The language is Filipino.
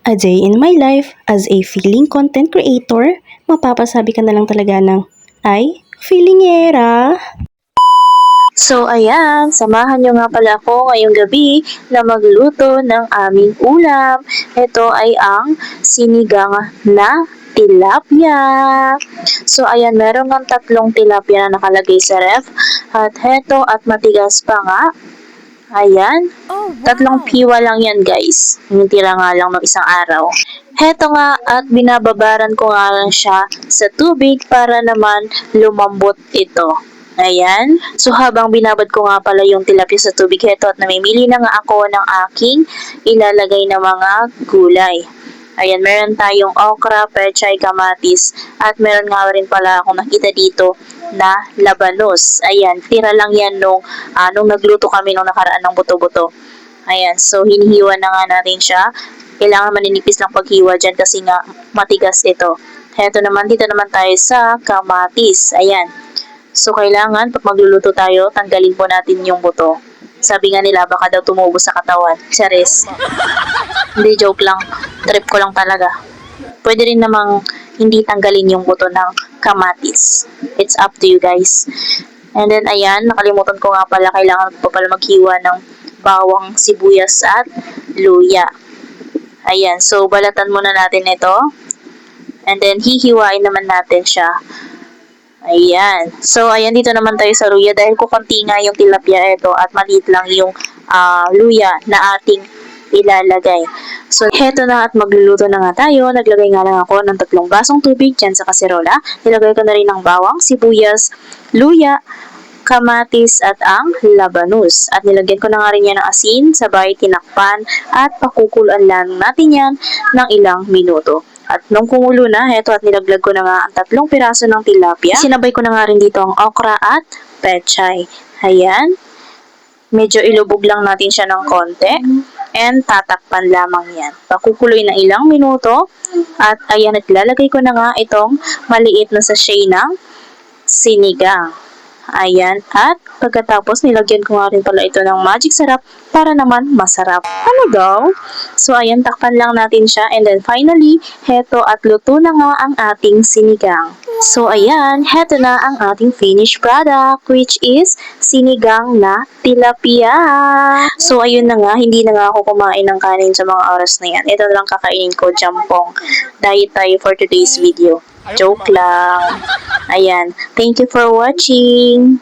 A day in my life as a feeling content creator, mapapasabi ka na lang talaga ng, ay, feelingera. So ayan, samahan nyo nga pala ako ngayong gabi na magluto ng aming ulam. Ito ay ang sinigang na tilapia. So ayan, meron ng 3 tilapia na nakalagay sa ref. At heto at matigas pa nga. Ayan, 3 piwa lang yan guys. Hinitira nga lang ng isang araw. Heto nga at binababaran ko nga lang siya sa tubig para naman lumambot ito. Ayan. So habang binabad ko nga pala yung tilapia sa tubig, heto at namimili na nga ako ng aking ilalagay na mga gulay. Ayan, meron tayong okra, pechay, kamatis, at meron nga rin pala akong nakita dito na labanos. Ayan, tira lang yan nung nagluto kami nung nakaraan ng buto-buto. Ayan, so hinihiwa na nga natin siya. Kailangan maninipis lang paghiwa dyan kasi nga matigas ito. Heto naman, dito naman tayo sa kamatis. Ayan. So, kailangan pag magluluto tayo, tanggalin po natin yung buto. Sabi nga nila, baka daw tumubo sa katawan. Charis. Hindi, joke lang. Trip ko lang talaga. Pwede rin namang hindi tanggalin yung buto ng kamatis. It's up to you guys. And then, ayan, nakalimutan ko nga pala, kailangan po pala maghiwa ng bawang, sibuyas at luya. Ayan, so balatan muna natin ito. And then, hihiwain naman natin siya. Ayan. So, ayan, dito naman tayo sa luya. Dahil kukunti nga yung tilapia ito at maliit lang yung luya na ating ilalagay. So, heto na at magluluto na nga tayo. Naglagay nga lang ako ng 3 basong tubig dyan sa kaserola. Nilagay ko na rin ng bawang, sibuyas, luya, kamatis at ang labanus. At nilagyan ko na nga rin yan ng asin, sabay tinakpan at pakukulan lang natin yan ng ilang minuto. At nung kumulo na, heto at nilaglag ko na nga ang 3 piraso ng tilapia. Sinabay ko na nga rin dito ang okra at pechay. Ayan. Medyo ilubog lang natin siya ng konti. And tatakpan lamang yan. Pakukuloy na ilang minuto. At ayan, at lalagay ko na nga itong maliit na sachet ng sinigang. Ayan, at pagkatapos nilagyan ko nga rin pala ito ng magic sarap para naman masarap. Ano daw? So ayan, takpan lang natin siya and then finally, heto at luto na nga ang ating sinigang. So ayan, heto na ang ating finished product which is sinigang na tilapia. So ayun na nga, hindi na nga ako kumain ng kanin sa mga oras na yan. Ito lang kakainin ko, jampong. Diet tayo for today's video. Joke lang. Ayan. Thank you for watching.